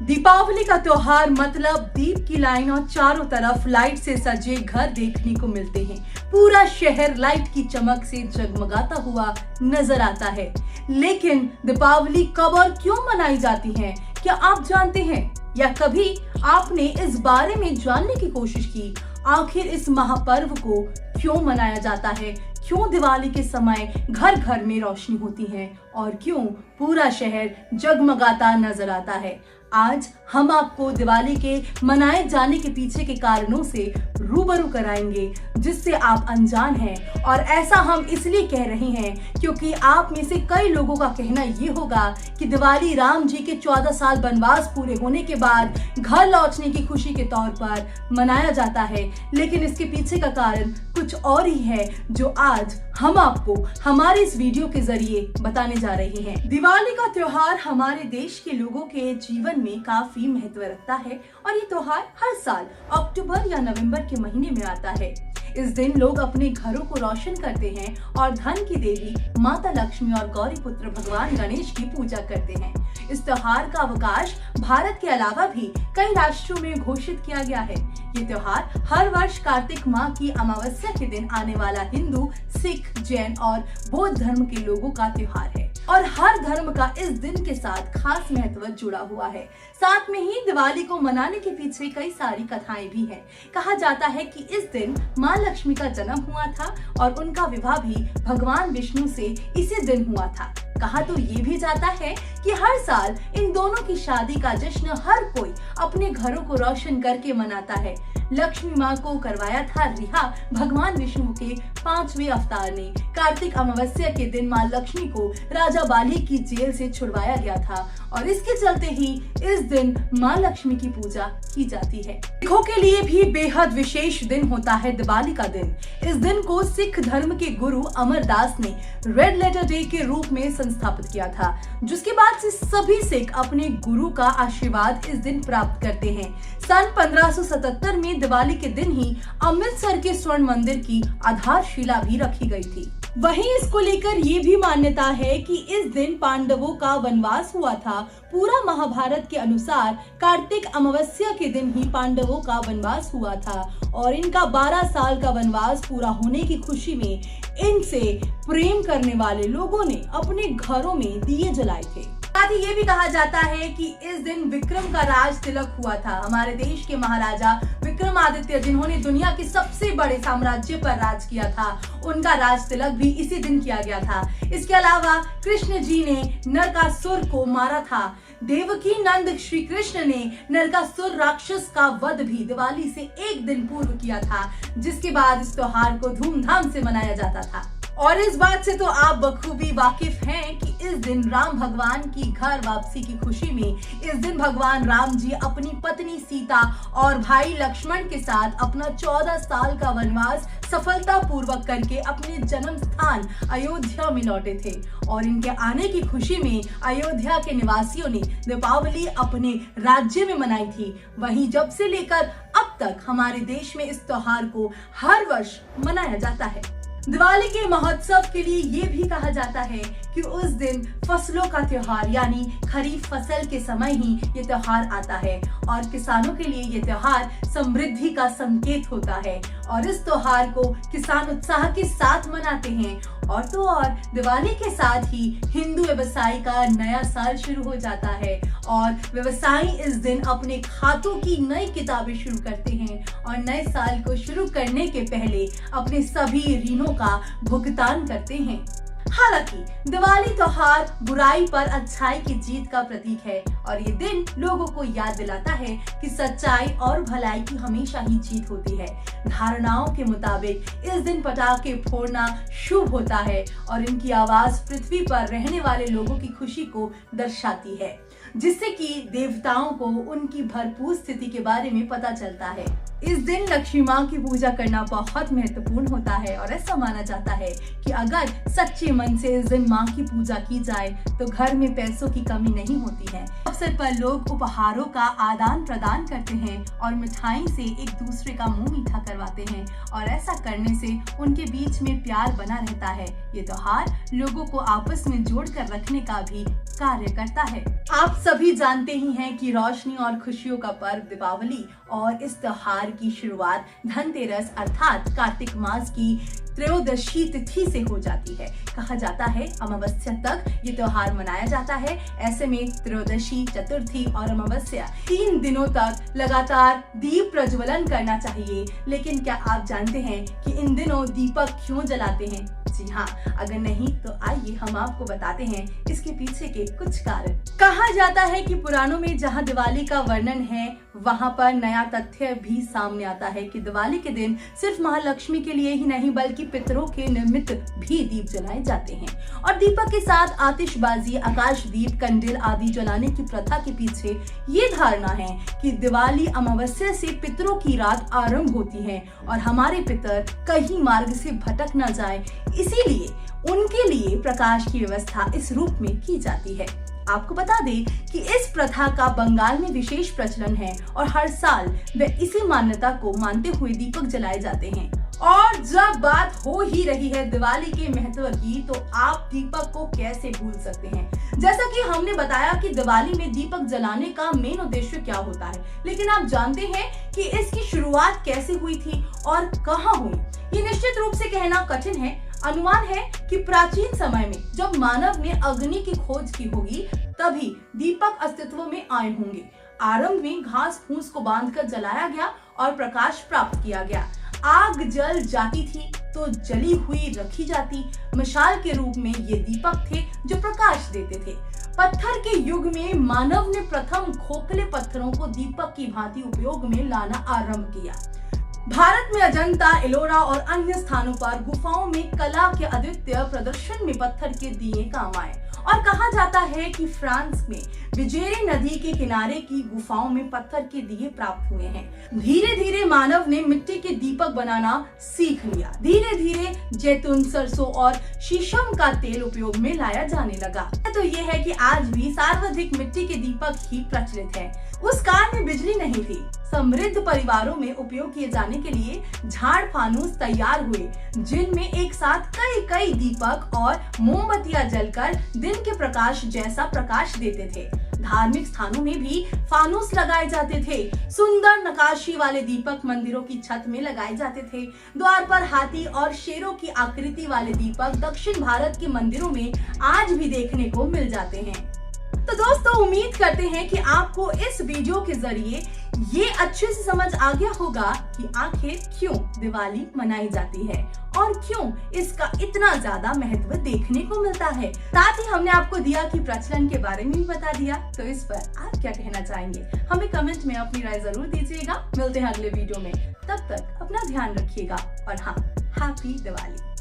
दीपावली का त्योहार मतलब दीप की लाइन और चारों तरफ लाइट से सजे घर देखने को मिलते हैं। पूरा शहर लाइट की चमक से जगमगाता हुआ नजर आता है। लेकिन दीपावली कब और क्यों मनाई जाती है, क्या आप जानते हैं? या कभी आपने इस बारे में जानने की कोशिश की आखिर इस महापर्व को क्यों मनाया जाता है? क्यों दिवाली के समय घर घर में रोशनी होती है और क्यों पूरा शहर जगमगाता नजर आता है? आज हम आपको दिवाली के मनाए जाने के पीछे के कारणों से रूबरू कराएंगे जिससे आप अनजान हैं। और ऐसा हम इसलिए कह रहे हैं क्योंकि आप में से कई लोगों का कहना ये होगा कि दिवाली राम जी के 14 साल वनवास पूरे होने के बाद घर लौटने की खुशी के तौर पर मनाया जाता है। लेकिन इसके पीछे का कारण कुछ और ही है जो आज हम आपको हमारे इस वीडियो के जरिए बताने जा रहे हैं। दिवाली का त्योहार हमारे देश के लोगों के जीवन में काफी महत्व रखता है और ये त्योहार हर साल अक्टूबर या नवंबर के महीने में आता है। इस दिन लोग अपने घरों को रोशन करते हैं और धन की देवी माता लक्ष्मी और गौरी पुत्र भगवान गणेश की पूजा करते हैं। इस त्योहार का अवकाश भारत के अलावा भी कई राष्ट्रों में घोषित किया गया है। ये त्योहार हर वर्ष कार्तिक माह की अमावस्या के दिन आने वाला हिंदू, सिख, जैन और बौद्ध धर्म के लोगों का त्योहार है और हर धर्म का इस दिन के साथ खास महत्व जुड़ा हुआ है। साथ में ही दिवाली को मनाने के पीछे कई सारी कथाएं भी हैं। कहा जाता है कि इस दिन माँ लक्ष्मी का जन्म हुआ था और उनका विवाह भी भगवान विष्णु से इसी दिन हुआ था। कहा तो ये भी जाता है कि हर साल इन दोनों की शादी का जश्न हर कोई अपने घरों को रोशन करके मनाता है। लक्ष्मी माँ को करवाया था रिहा भगवान विष्णु के 5वें अवतार ने। कार्तिक अमावस्या के दिन माँ लक्ष्मी को राजा बाली की जेल से छुड़वाया गया था और इसके चलते ही इस दिन माँ लक्ष्मी की पूजा की जाती है। सिखों के लिए भी बेहद विशेष दिन होता है दिवाली का दिन। इस दिन को सिख धर्म के गुरु अमरदास ने रेड लेटर डे के रूप में संस्थापित किया था, जिसके बाद से सभी सिख अपने गुरु का आशीर्वाद इस दिन प्राप्त करते हैं। सन 1577 में दिवाली के दिन ही अमृतसर के स्वर्ण मंदिर की आधारशिला भी रखी गई थी। वहीं इसको लेकर ये भी मान्यता है कि इस दिन पांडवों का वनवास हुआ था। पूरा महाभारत के अनुसार कार्तिक अमावस्या के दिन ही पांडवों का वनवास हुआ था और इनका 12 साल का वनवास पूरा होने की खुशी में इनसे प्रेम करने वाले लोगों ने अपने घरों में दिए जलाए थे। साथ ही ये भी कहा जाता है कि इस दिन विक्रम का राज तिलक हुआ था। हमारे देश के महाराजा विक्रमादित्य जिन्होंने दुनिया के सबसे बड़े साम्राज्य पर राज किया था, उनका राज तिलक भी इसी दिन किया गया था। इसके अलावा कृष्ण जी ने नरकासुर को मारा था। देवकी नंद श्री कृष्ण ने नरकासुर राक्षस का वध भी दिवाली से एक दिन पूर्व किया था, जिसके बाद इस त्योहार को धूमधाम से मनाया जाता था। और इस बात से तो आप बखूबी वाकिफ हैं कि इस दिन राम भगवान की घर वापसी की खुशी में इस दिन भगवान राम जी अपनी पत्नी सीता और भाई लक्ष्मण के साथ अपना 14 साल का वनवास सफलता पूर्वक करके अपने जन्म स्थान अयोध्या में लौटे थे और इनके आने की खुशी में अयोध्या के निवासियों ने दीपावली अपने राज्य में मनाई थी। वहीं जब से लेकर अब तक हमारे देश में इस त्योहार को हर वर्ष मनाया जाता है। दिवाली के महोत्सव के लिए ये भी कहा जाता है कि उस दिन फसलों का त्योहार यानी खरीफ फसल के समय ही ये त्योहार आता है और किसानों के लिए ये त्योहार समृद्धि का संकेत होता है और इस त्योहार को किसान उत्साह के साथ मनाते हैं। और तो और दिवाली के साथ ही हिंदू व्यवसाय का नया साल शुरू हो जाता है और व्यवसायी इस दिन अपने खातों की नई किताबें शुरू करते हैं और नए साल को शुरू करने के पहले अपने सभी ऋणों का भुगतान करते हैं। हालांकि दिवाली त्योहार बुराई पर अच्छाई की जीत का प्रतीक है और ये दिन लोगों को याद दिलाता है कि सच्चाई और भलाई की हमेशा ही जीत होती है। धारणाओं के मुताबिक इस दिन पटाखे फोड़ना शुभ होता है और इनकी आवाज पृथ्वी पर रहने वाले लोगों की खुशी को दर्शाती है, जिससे कि देवताओं को उनकी भरपूर स्थिति के बारे में पता चलता है। इस दिन लक्ष्मी माँ की पूजा करना बहुत महत्वपूर्ण होता है और ऐसा माना जाता है कि अगर सच्चे मन से इस दिन माँ की पूजा की जाए तो घर में पैसों की कमी नहीं होती है। अवसर पर लोग उपहारों का आदान प्रदान करते हैं और मिठाई से एक दूसरे का मुंह मीठा करवाते हैं और ऐसा करने से उनके बीच में प्यार बना रहता है। ये त्योहार लोगों को आपस में जोड़ कर रखने का भी कार्य करता है। आप सभी जानते ही हैं कि रोशनी और खुशियों का पर्व दीपावली और इस त्योहार की शुरुआत धनतेरस अर्थात कार्तिक मास की त्रयोदशी तिथि से हो जाती है। कहा जाता है अमावस्या तक ये त्योहार मनाया जाता है। ऐसे में त्रयोदशी, चतुर्थी और अमावस्या 3 दिनों तक लगातार दीप प्रज्वलन करना चाहिए। लेकिन क्या आप जानते हैं कि इन दिनों दीपक क्यों जलाते हैं? जी हाँ, अगर नहीं तो आइए हम आपको बताते हैं इसके पीछे के कुछ कारण। कहा जाता है कि पुराणों में जहाँ दिवाली का वर्णन है वहाँ पर नया तथ्य भी सामने आता है कि दिवाली के दिन सिर्फ महालक्ष्मी के लिए ही नहीं बल्कि पितरों के निमित्त भी दीप जलाए जाते हैं। और दीपक के साथ आतिशबाजी, आकाशदीप, कंडील आदि जलाने की प्रथा के पीछे ये धारणा है कि दिवाली अमावस्या से पितरों की रात आरंभ होती है और हमारे पितर कहीं मार्ग से भटक न जाए, इसीलिए उनके लिए प्रकाश की व्यवस्था इस रूप में की जाती है। आपको बता दें कि इस प्रथा का बंगाल में विशेष प्रचलन है और हर साल वे इसी मान्यता को मानते हुए दीपक जलाए जाते हैं। और जब बात हो ही रही है दिवाली के महत्व की, तो आप दीपक को कैसे भूल सकते हैं। जैसा कि हमने बताया कि दिवाली में दीपक जलाने का मेन उद्देश्य क्या होता है, लेकिन आप जानते हैं कि इसकी शुरुआत कैसे हुई थी और कहाँ हुई? ये निश्चित रूप से कहना कठिन है। अनुमान है कि प्राचीन समय में जब मानव ने अग्नि की खोज की होगी तभी दीपक अस्तित्व में आए होंगे। आरंभ में घास फूस को बांधकर जलाया गया और प्रकाश प्राप्त किया गया। आग जल जाती थी तो जली हुई रखी जाती मशाल के रूप में ये दीपक थे जो प्रकाश देते थे। पत्थर के युग में मानव ने प्रथम खोखले पत्थरों को दीपक की भांति उपयोग में लाना आरंभ किया। भारत में अजंता, एलोरा और अन्य स्थानों पर गुफाओं में कला के अद्वितीय प्रदर्शन में पत्थर के दिए काम आए। और कहा जाता है कि फ्रांस में विजेरे नदी के किनारे की गुफाओं में पत्थर के दिए प्राप्त हुए हैं। धीरे धीरे मानव ने मिट्टी के दीपक बनाना सीख लिया। धीरे धीरे जैतून, सरसों और शीशम का तेल उपयोग में लाया जाने लगा। तो ये है कि आज भी सर्वाधिक मिट्टी के दीपक ही प्रचलित है। उस काल में बिजली नहीं थी। समृद्ध परिवारों में उपयोग किए जाने के लिए झाड़ फानूस तैयार हुए, जिनमें एक साथ कई कई दीपक और मोमबत्तियां जलकर दिन के प्रकाश जैसा प्रकाश देते थे। धार्मिक स्थानों में भी फानूस लगाए जाते थे। सुंदर नकाशी वाले दीपक मंदिरों की छत में लगाए जाते थे। द्वार पर हाथी और शेरों की आकृति वाले दीपक दक्षिण भारत के मंदिरों में आज भी देखने को मिल जाते हैं। तो दोस्तों, उम्मीद करते हैं कि आपको इस वीडियो के जरिए ये अच्छे से समझ आ गया होगा कि आखिर क्यों दिवाली मनाई जाती है और क्यों इसका इतना ज्यादा महत्व देखने को मिलता है। साथ ही हमने आपको दिया कि प्रचलन के बारे में भी बता दिया। तो इस पर आप क्या कहना चाहेंगे? हमें कमेंट में अपनी राय जरूर दीजिएगा। मिलते हैं अगले वीडियो में, तब तक अपना ध्यान रखिएगा और हाँ, हैप्पी दिवाली।